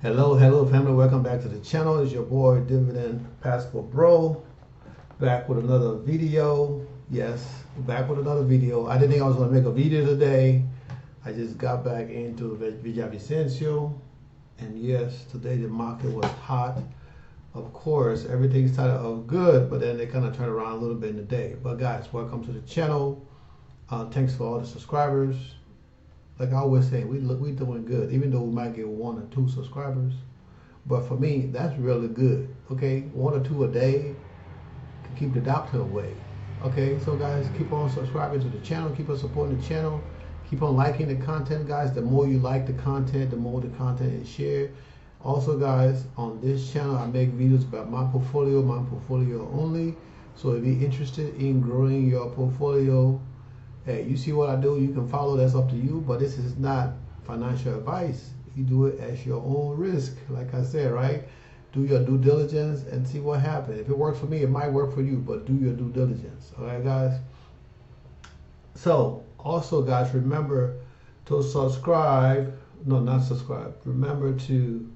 Hello family, welcome back to the channel. It's your boy Dividend Passport Bro, back with another video. Yes, back with another video. I didn't think I was going to make a video today. I just got back into Vicencio, and yes, today the market was hot. Of course, everything started off good, but then they kind of turned around a little bit in the day. But guys, welcome to the channel. Thanks for all the subscribers. Like I always say, we doing good, even though we might get 1 or 2 subscribers. But for me, that's really good. Okay, 1 or 2 a day can keep the doctor away. Okay, so guys, keep on subscribing to the channel, keep on supporting the channel, keep on liking the content, guys. The more you like the content, the more the content is shared. Also, guys, on this channel, I make videos about my portfolio only. So if you're interested in growing your portfolio, hey, you see what I do, you can follow, that's up to you, but this is not financial advice. You do it at your own risk, like I said, right? Do your due diligence and see what happens. If it works for me, it might work for you, but do your due diligence, all right, guys? So, also, guys, remember to subscribe. No, not subscribe. Remember to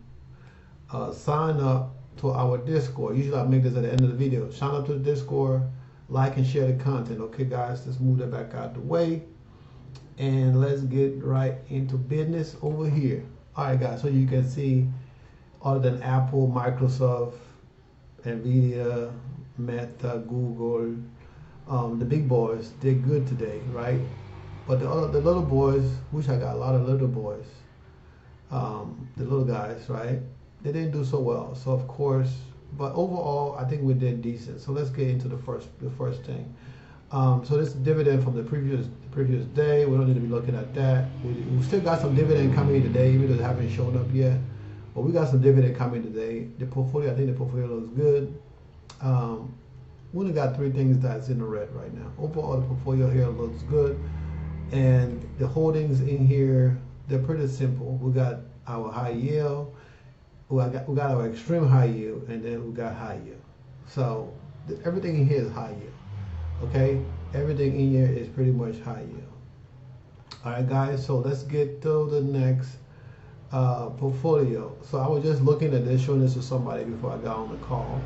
sign up to our Discord. Usually I make this at the end of the video. Sign up to the Discord. Like and share the content. Okay, guys, let's move that back out the way and let's get right into business over here. All right, guys, so you can see other than Apple, Microsoft, Nvidia, Meta, Google, the big boys did good today, right? But the little boys, which I got a lot of little boys, the little guys, right? They didn't do so well. So of course, but overall, I think we did decent. So let's get into the first thing. So this dividend from the previous day. We don't need to be looking at that. We still got some dividend coming today, even though they haven't shown up yet. But we got some dividend coming today. The portfolio, I think the portfolio looks good. We only got 3 things that's in the red right now. Overall, the portfolio here looks good, and the holdings in here, they're pretty simple. We got our high yield. We got our extreme high yield, and then we got high yield. So everything in here is high yield. Okay, everything in here is pretty much high yield. All right, guys. So let's get to the next portfolio. So I was just looking at this, showing this to somebody before I got on the call.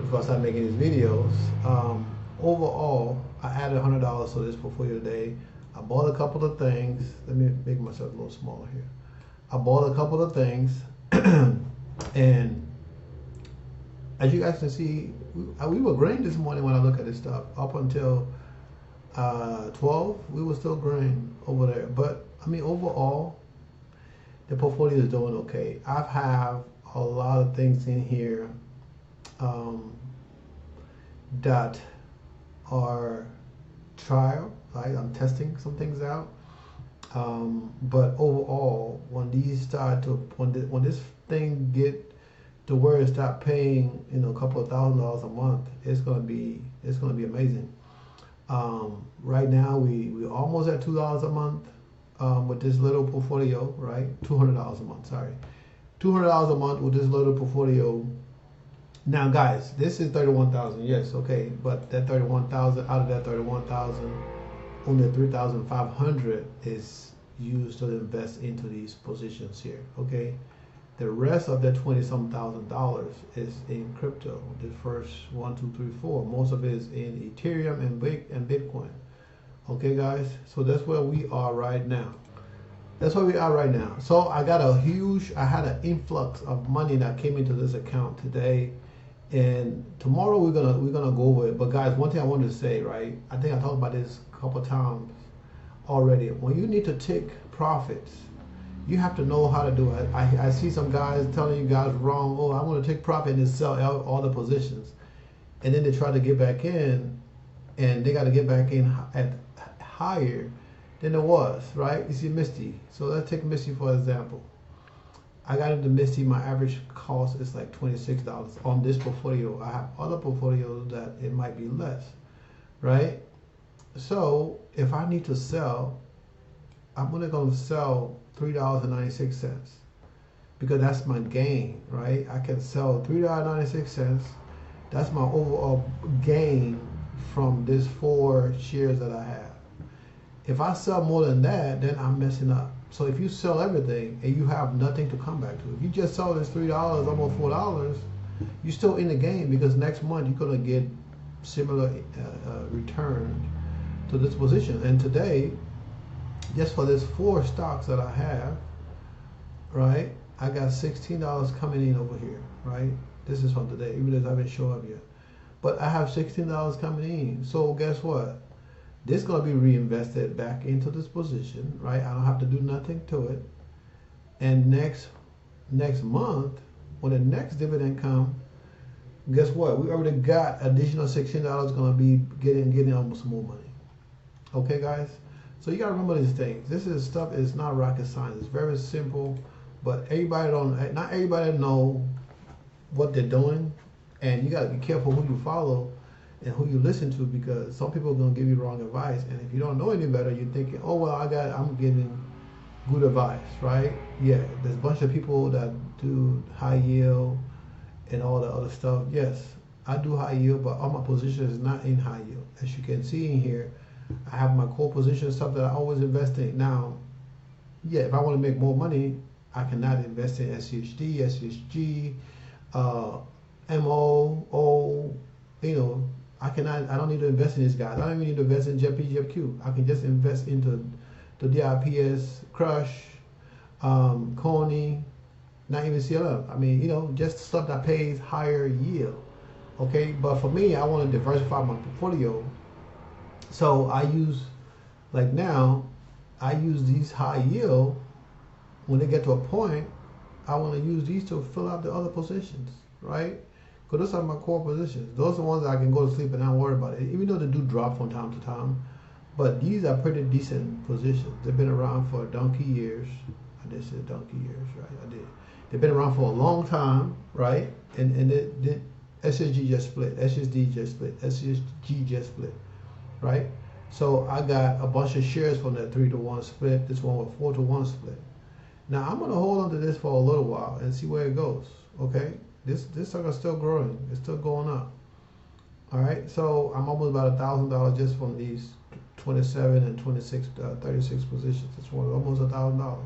Before I started making these videos. Overall, I added $100 to this portfolio today. I bought a couple of things. Let me make myself a little smaller here. I bought a couple of things. And as you guys can see, we were green this morning when I look at this stuff. Up until 12, we were still green over there. But I mean, overall, the portfolio is doing okay. I have a lot of things in here that are trial. Right? I'm testing some things out. But overall, when these start to when this thing get to where it start paying, a couple of $1,000s a month, it's gonna be amazing. Right now we almost at $2 a month with this little portfolio, right? $200 a month, sorry, $200 a month with this little portfolio. Now, guys, this is 31,000, yes, okay, but that 31,000, out of that 31,000. Only 3,500 is used to invest into these positions here. Okay, the rest of that $20-some thousand is in crypto. The first 1, 2, 3, 4. Most of it is in Ethereum and Bitcoin. Okay, guys. So that's where we are right now. So I had an influx of money that came into this account today. And tomorrow we're gonna go over it. But guys, one thing I wanted to say, right? I think I talked about this a couple of times already. When you need to take profits, you have to know how to do it. I see some guys telling you guys wrong. Oh, I want to take profit and sell all the positions, and then they try to get back in, and they got to get back in at higher than it was, right? You see MSTY. So let's take MSTY for example. I got into MSTY, my average cost is like $26 on this portfolio. I have other portfolios that it might be less, right? So if I need to sell, I'm only going to sell $3.96 because that's my gain, right? I can sell $3.96. That's my overall gain from these 4 shares that I have. If I sell more than that, then I'm messing up. So if you sell everything and you have nothing to come back to, if you just sell this $3, almost $4, you're still in the game, because next month you're gonna get similar return to this position. And today, just for this 4 stocks that I have, right, I got $16 coming in over here, right? This is from today, even though I haven't shown up yet. But I have $16 coming in. So guess what? This is going to be reinvested back into this position, right? I don't have to do nothing to it. And next month, when the next dividend comes, guess what? We already got additional $16 going to be getting almost more money. Okay, guys? So you got to remember these things. This is stuff is not rocket science. It's very simple, but not everybody know what they're doing, and you got to be careful who you follow and who you listen to, because some people are going to give you wrong advice, and if you don't know any better, you're thinking, oh well, I'm giving good advice, right? Yeah, there's a bunch of people that do high yield and all the other stuff. Yes, I do high yield, but all my positions is not in high yield. As you can see in here, I have my core position stuff that I always invest in. Now, yeah, if I want to make more money, I cannot invest in SCHD, SCHG, MO, I don't need to invest in these guys. I don't even need to invest in JP, JPQ. I can just invest into the DIPS, Crush, Coney, not even CLM. I mean, just stuff that pays higher yield. Okay, but for me, I want to diversify my portfolio. So I use, like now, I use these high yield. When they get to a point, I want to use these to fill out the other positions, right? Because those are my core positions. Those are the ones that I can go to sleep and not worry about it, even though they do drop from time to time. But these are pretty decent positions. They've been around for donkey years. I did say donkey years, right? I did. They've been around for a long time, right? And SSG just split, SSD just split, SSG just split, right? So I got a bunch of shares from that 3-to-1 split. This one was 4-to-1 split. Now I'm gonna hold on to this for a little while and see where it goes. Okay, this sucker is still growing. It's still going up. All right, so I'm almost about $1,000 just from these 27 and 26, 36 positions. It's almost $1,000.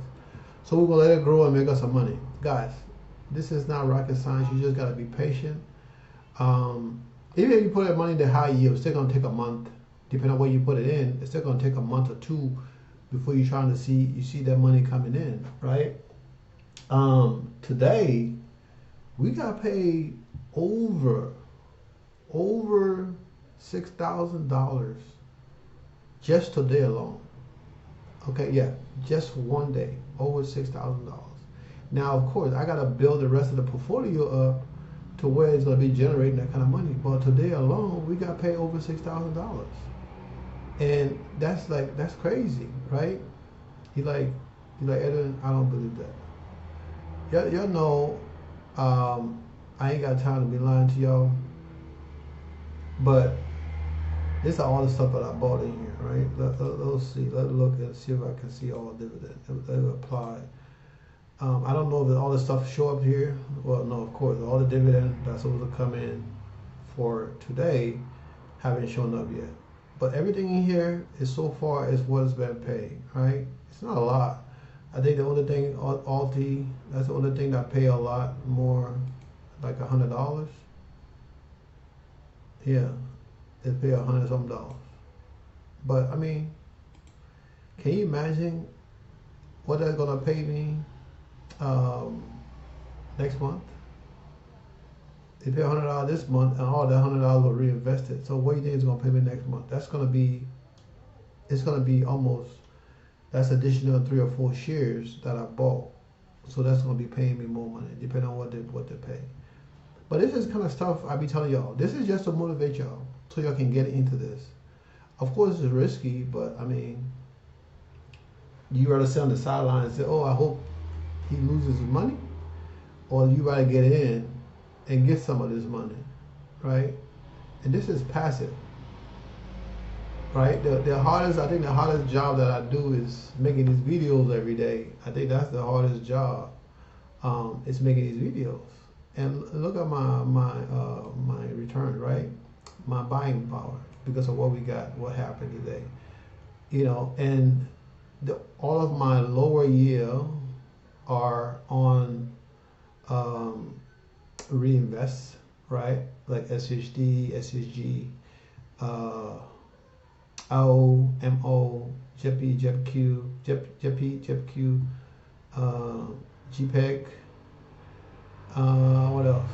So we're gonna let it grow and make us some money, guys. This is not rocket science. You just gotta be patient. Even if you put that money in the high yield, it's still gonna take a month. Depending on where you put it in, it's still gonna take a month or two before you're trying to see that money coming in, right? Today we got paid over $6,000 just today alone. Okay, yeah, just one day, over $6,000. Now, of course, I gotta build the rest of the portfolio up to where it's gonna be generating that kind of money. But today alone, we got paid over $6,000. And that's crazy, right? He like Edwin, I don't believe that. Y'all know, I ain't got time to be lying to y'all, but this are all the stuff that I bought in here, right? Let's see. Let's look and see if I can see all the dividends that apply. I don't know if all the stuff show up here. Well, no, of course, all the dividends that's supposed to come in for today haven't shown up yet. But everything in here is so far is what has been paid, right? It's not a lot. I think the only thing, Alti, that's the only thing that pay a lot more, like $100. Yeah, they pay $100-something. But I mean, can you imagine what that's gonna pay me next month? They pay $100 this month, and all that $100 were reinvested. So what do you think is going to pay me next month? It's going to be almost, that's additional 3 or 4 shares that I bought. So that's going to be paying me more money, depending on what they pay. But this is kind of stuff I be telling y'all. This is just to motivate y'all, so y'all can get into this. Of course, it's risky, but I mean, you rather sit on the sideline and say, oh, I hope he loses his money, or you rather get in and get some of this money, right? And this is passive, right? I think the hardest job that I do is making these videos every day. I think that's the hardest job. It's making these videos. And look at my return, right? My buying power, because of what we got, what happened today, and all of my lower yield are on reinvest, right? Like SHD, SHG, AO, MO, JEPI, JEPQ, JEPI, JEPQ, GPEG, what else?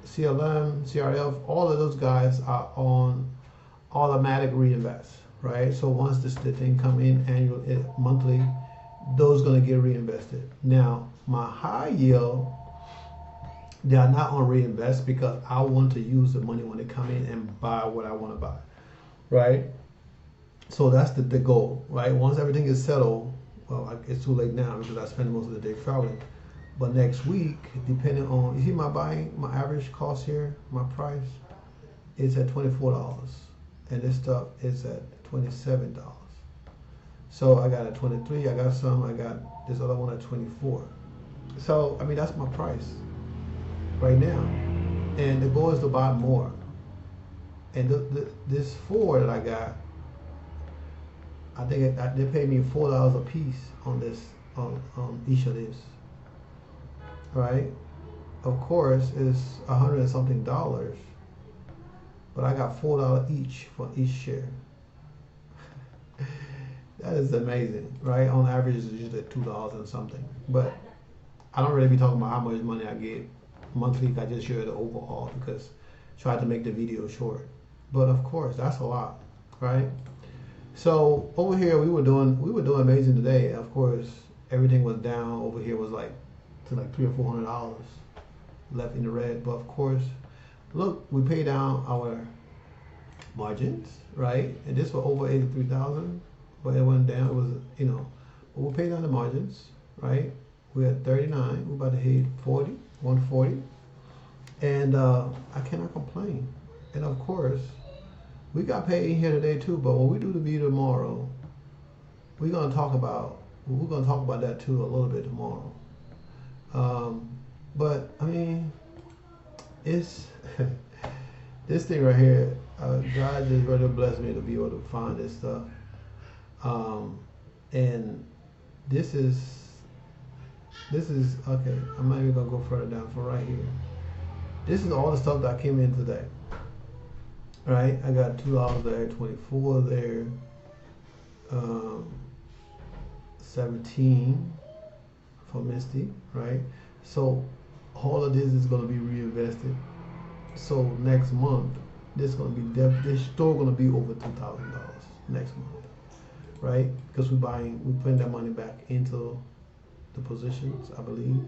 CLM, CRF, all of those guys are on automatic reinvest, right? So once the thing come in annual, monthly, those gonna get reinvested. Now, my high yield, they are not on reinvest because I want to use the money when they come in and buy what I want to buy, right? So that's the goal, right? Once everything is settled, well, it's too late now because I spend most of the day traveling. But next week, depending on, you see my average cost here, my price is at $24, and this stuff is at $27. So I got at 23, I got some, I got this other one at 24. So, I mean, that's my price right now. And the goal is to buy more. And this 4 that I got, I think they paid me $4 a piece on this, on each of these. Right? Of course, it's $100 and something, but I got $4 each for each share. That is amazing, right? On average, it's usually $2 and something. But I don't really be talking about how much money I get monthly. I just share the overall because I try to make the video short. But of course, that's a lot, right? So over here, we were doing amazing today. Of course, everything was down. Over here was like to like $300 or $400 left in the red. But of course, look, we paid down our margins, right? And this was over 83,000, but it went down. It was, but we paid down the margins, right? We're at 39. We're about to hit 40, 140, and I cannot complain. And of course, we got paid in here today too. But when we do the video tomorrow, we're gonna talk about that too a little bit tomorrow. But I mean, it's this thing right here. God just really blessed me to be able to find this stuff. And this is okay. I'm not even gonna go further down. For right here, this is all the stuff that came in today. Right, I got $2 there, 24 there, 17 for MSTY, right? So all of this is gonna be reinvested. So next month, this still gonna be over $2,000 next month, right? Because we're putting that money back into the positions, I believe.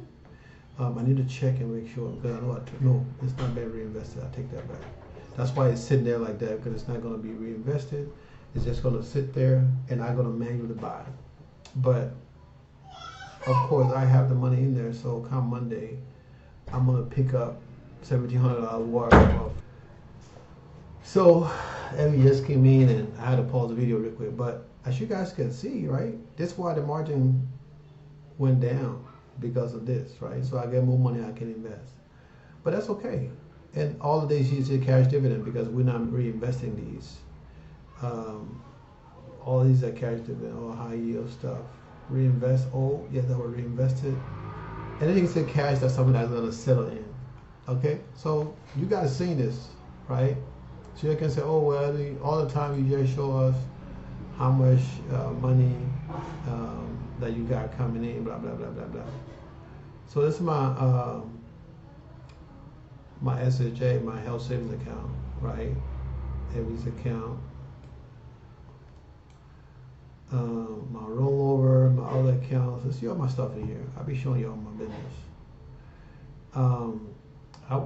I need to check and make sure because I know no, it's not been reinvested. I take that back. That's why it's sitting there like that, because it's not going to be reinvested. It's just going to sit there, and I'm going to manually buy it. But of course, I have the money in there, so come Monday, I'm going to pick up $1,700 worth. So, Evie just came in, and I had to pause the video real quick. But as you guys can see, right, that's why the margin went down because of this, right? So I get more money I can invest. But that's okay. And all of these use a cash dividend because we're not reinvesting these. All these are cash dividend, all high yield stuff. Reinvest, that were reinvested. Anything that's cash, that's something that's gonna settle in. Okay, so you guys seen this, right? So you can say, oh well, all the time you just show us how much money that you got coming in, blah blah blah blah blah. So this is my my SHA, my health savings account, right? Evie's account, my rollover, my other accounts. Let's see all my stuff in here. I'll be showing you all my business.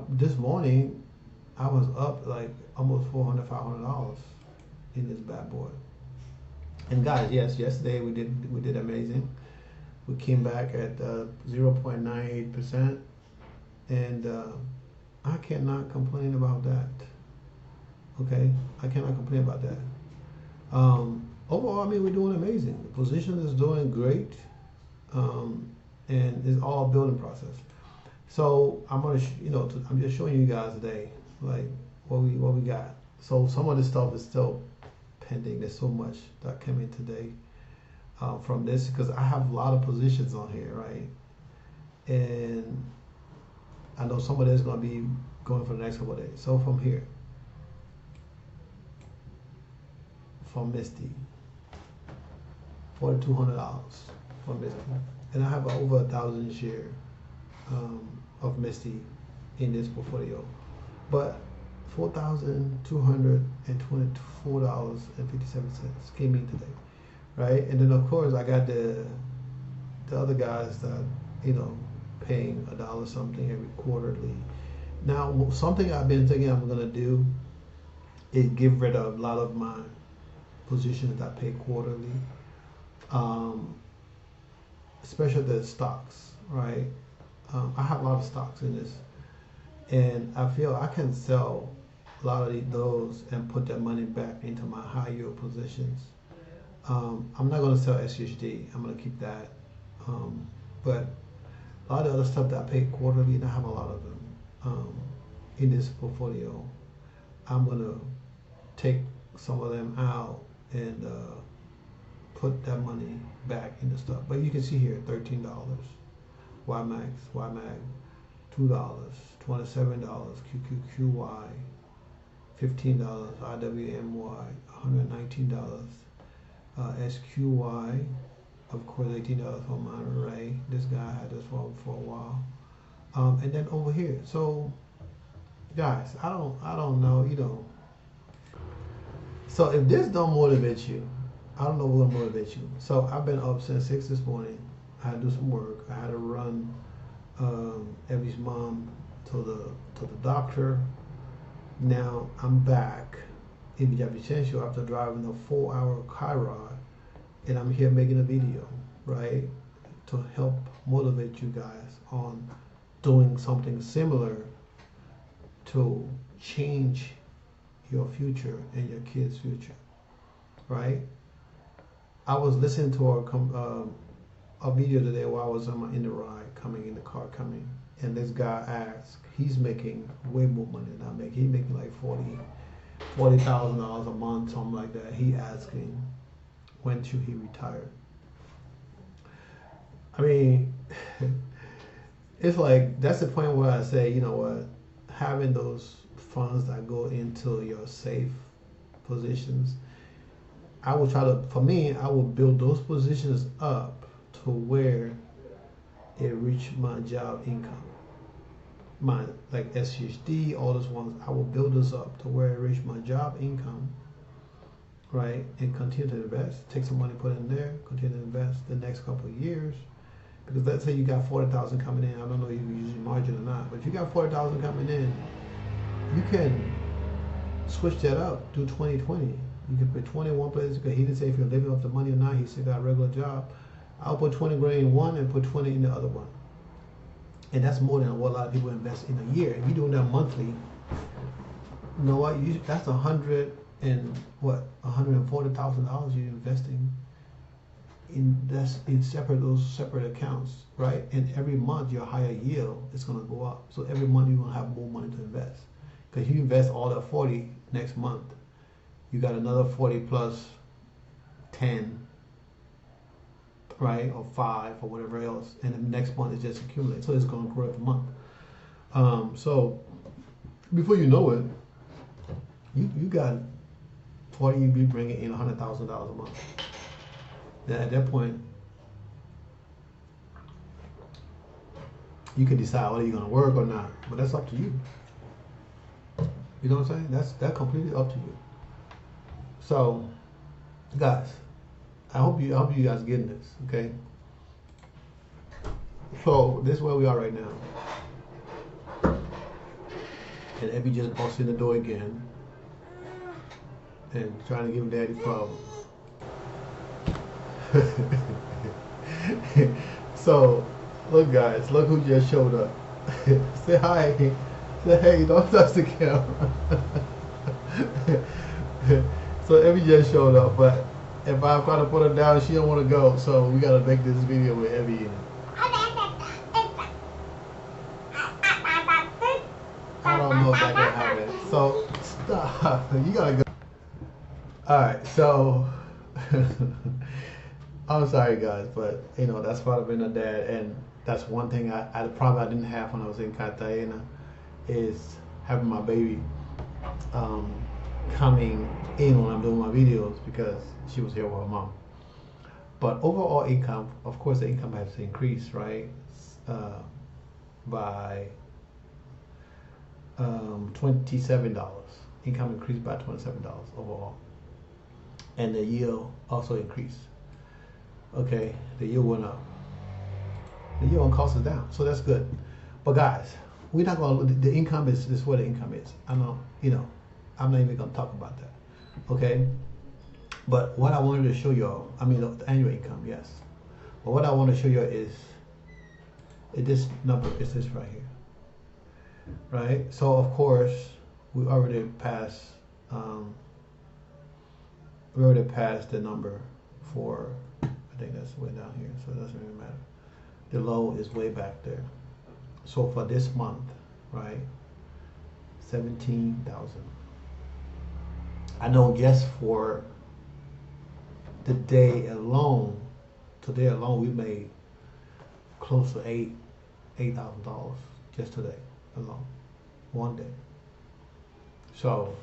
This morning, I was up like almost $400, $500 in this bad boy. And guys, yes, yesterday we did amazing. We came back at 0.98%, and I cannot complain about that. Okay, I cannot complain about that. Overall, I mean, we're doing amazing. The position is doing great, and it's all a building process. So I'm gonna, I'm just showing you guys today, like what we got. So some of this stuff is still pending. There's so much that came in today. from this, because I have a lot of positions on here, right? And I know some of this is going to be going for the next couple of days. So from here, from MSTY, $4,200 from MSTY, and I have over 1,000 share of MSTY in this portfolio, but $4,224.57 came in today, right? And then of course I got the other guys that paying $1 something every quarterly. Now something I've been thinking I'm gonna do is get rid of a lot of my positions that I pay quarterly, especially the stocks, right? I have a lot of stocks in this, and I feel I can sell a lot of those and put that money back into my high yield positions. I'm not going to sell SHD. I'm going to keep that. But a lot of other stuff that I pay quarterly, and I have a lot of them in this portfolio, I'm going to take some of them out and put that money back into stuff. But you can see here, $13, YieldMax, YMAG, $2, $27, QQQY, $15, IWMY, $119, SQY, of course $18 for Monterey. This guy had this for a while, and then over here. So, guys, I don't know, So if this don't motivate you, I don't know what will motivate you. So I've been up since 6 this morning. I had to do some work. I had to run Evie's mom to the doctor. Now I'm back in Villavicencio after driving a 4-hour car ride, and I'm here making a video, right, to help motivate you guys on doing something similar to change your future and your kids' future, right? I was listening to a video today while I was in the ride, in the car, and this guy asked, he's making way more money than I make. He's making like $40,000 a month, something like that. He asking, when should he retire? I mean, it's like, that's the point where I say, you know what, having those funds that go into your safe positions, I will try to, for me, I will build those positions up to where it reach my job income. My, like SHD, all those ones, I will build this up to where it reach my job income, right? And continue to invest. Take some money, put it in there, continue to invest the next couple of years. Because let's say you got 40,000 coming in. I don't know if you use margin or not, but if you got 40,000 coming in, you can switch that up to 2020. You can put 20 in one place, because he didn't say if you're living off the money or not. He said got a regular job. I'll put 20 grand in one and put 20 in the other one. And that's more than what a lot of people invest in a year. If you're doing that monthly, you know what? That's $140,000 you're investing in. That's in those separate accounts, right? And every month your higher yield is going to go up. So every month you're going to have more money to invest. Because you invest all that 40 next month, you got another 40 plus 10, right, or 5 or whatever else, and the next month it just accumulates. So it's going to grow every month. So before you know it, you got 40. You be bringing in $100,000 a month. Then at that point, you can decide whether you're going to work or not. But that's up to you. You know what I'm saying? That's completely up to you. So, guys, I hope you guys getting this, okay? So this is where we are right now. And Evie just busted in the door again and trying to give daddy problems. So, look guys, look who just showed up. Say hi. Say hey, don't touch the camera. So Evie just showed up, but if I try to put her down, she don't want to go. So we gotta make this video with Evie in. I don't know if that can happen. So stop. You gotta go. All right. So I'm sorry, guys, but you know that's part of being a dad, and that's one thing I probably I didn't have when I was in Cartagena is having my baby um, coming in when I'm doing my videos because she was here with her mom. But overall income, of course, the income has increased, right? By $27. Income increased by $27 overall, and the yield also increased. Okay, the yield went up. The yield on cost is down, so that's good. But guys, we're not going to, the income is what the income is. I know, you know, I'm not even going to talk about that. Okay, but what I wanted to show y'all, I mean the annual income, yes. But what I want to show you is this number, is this right here, right? So of course, we already passed the number for, I think that's way down here, so it doesn't really matter. The low is way back there. So for this month, right, 17,000. I know just for the day alone, today alone, we made close to $8,000 just today alone, one day. So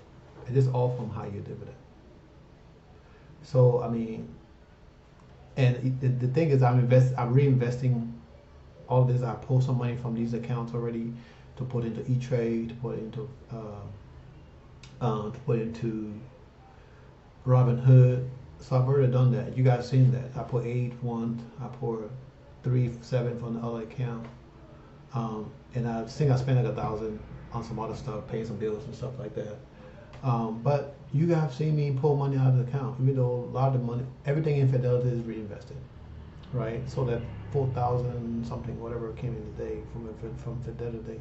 it is all from high yield dividend. So I mean, and the thing is, I'm reinvesting all this. I pull some money from these accounts already to put into E-Trade, to put into Robinhood. So I've already done that. You guys seen that? I put 8 one, I put 3 7 from the other account, and I think I spent like $1,000 on some other stuff, paying some bills and stuff like that. But you guys seen me pull money out of the account, even though a lot of the money, everything in Fidelity is reinvested, right? So that 4,000 something, whatever came in today from Fidelity,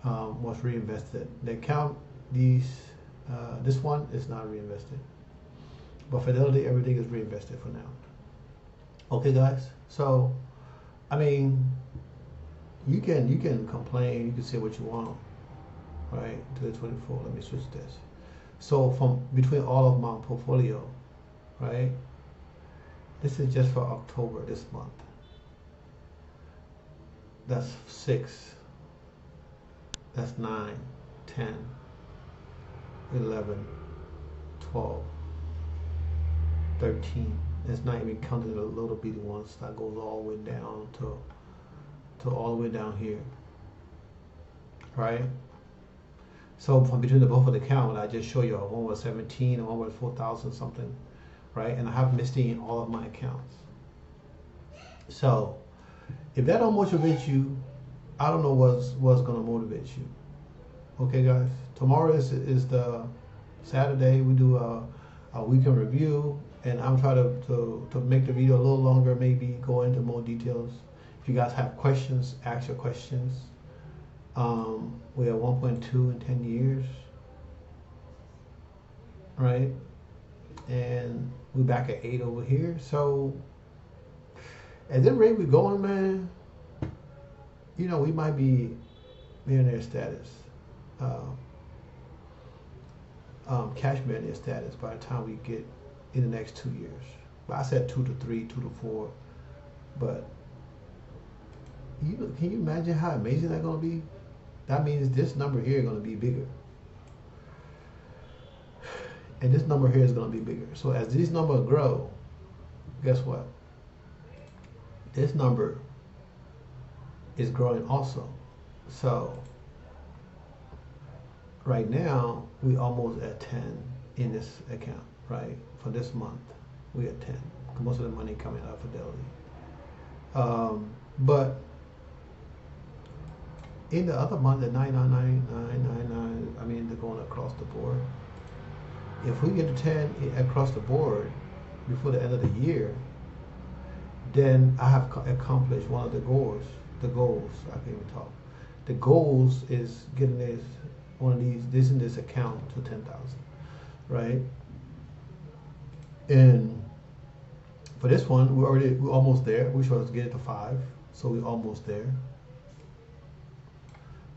was reinvested. The account, this one is not reinvested, but Fidelity, everything is reinvested for now. Okay, guys. So, I mean, you can complain, you can say what you want, right? To the 24. Let me switch this. So from between all of my portfolio, right? This is just for October this month. That's 6. That's 9, 10, 11, 12, 13. It's not even counting the little bitty ones that goes all the way down to all the way down here, right? So from between the both of the account, I just show you one was 17 and one was 4,000 something, right? And I have MSTY in all of my accounts. So if that don't motivate you, I don't know what's gonna motivate you. Okay, guys. Tomorrow is the Saturday. We do a weekend review, and I'm trying to make the video a little longer, maybe go into more details. If you guys have questions, ask your questions. We are 1.2 in 10 years, right? And we're back at 8 over here. So at the rate we're going, man, you know, we might be millionaire status, cash millionaire status by the time we get in the next 2 years. But I said 2 to 3, 2 to 4. But can you imagine how amazing that's going to be? That means this number here is going to be bigger. And this number here is going to be bigger. So as these numbers grow, guess what? This number is growing also. So right now, we almost at 10 in this account, right? For this month, we at 10. Most of the money coming out of Fidelity. But in the other month, at 999, I mean, they're going across the board. If we get to 10 across the board before the end of the year, then I have accomplished one of the goals. The goals, I can't even talk. The goals is getting this in this account to 10,000, right? And for this one, we're almost there. We should get it to 5, so we're almost there.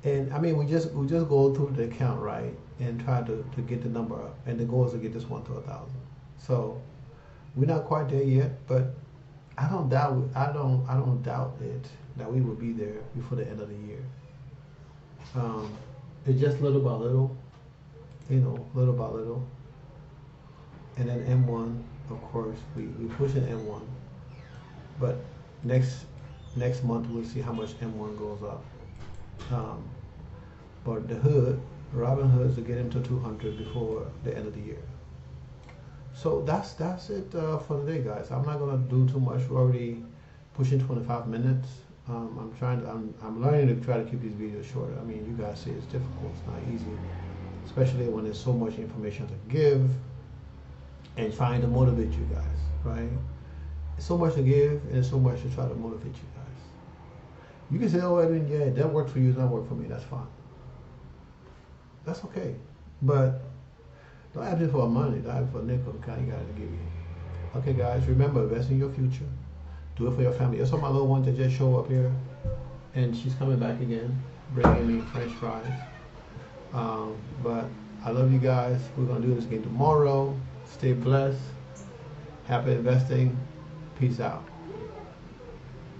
And I mean, we just go through the account, right, and try to get the number up. And the goal is to get this one to 1,000. So we're not quite there yet, but I don't doubt it that we will be there before the end of the year. It's just little by little, little by little. And then M1, of course, we push in M1. But next month we'll see how much M1 goes up. But the hood, Robin Hood's to get him to 200 before the end of the year. So that's it for today, guys. I'm not gonna do too much. We're already pushing 25 minutes. I'm learning to try to keep these videos shorter. I mean, you guys see it's difficult. It's not easy, especially when there's so much information to give and trying to motivate you guys, right? It's so much to give and there's so much to try to motivate you guys. You can say, oh, Edwin, yeah, that worked for you, it's not work for me. That's fine. That's okay. But don't ask me for money. Don't ask for a nickel. Kind of got to give you. Okay, guys, remember, invest in your future. Do it for your family. That's all my little one that just show up here, and she's coming back again, bringing me French fries. But I love you guys. We're gonna do this again tomorrow. Stay blessed. Happy investing. Peace out.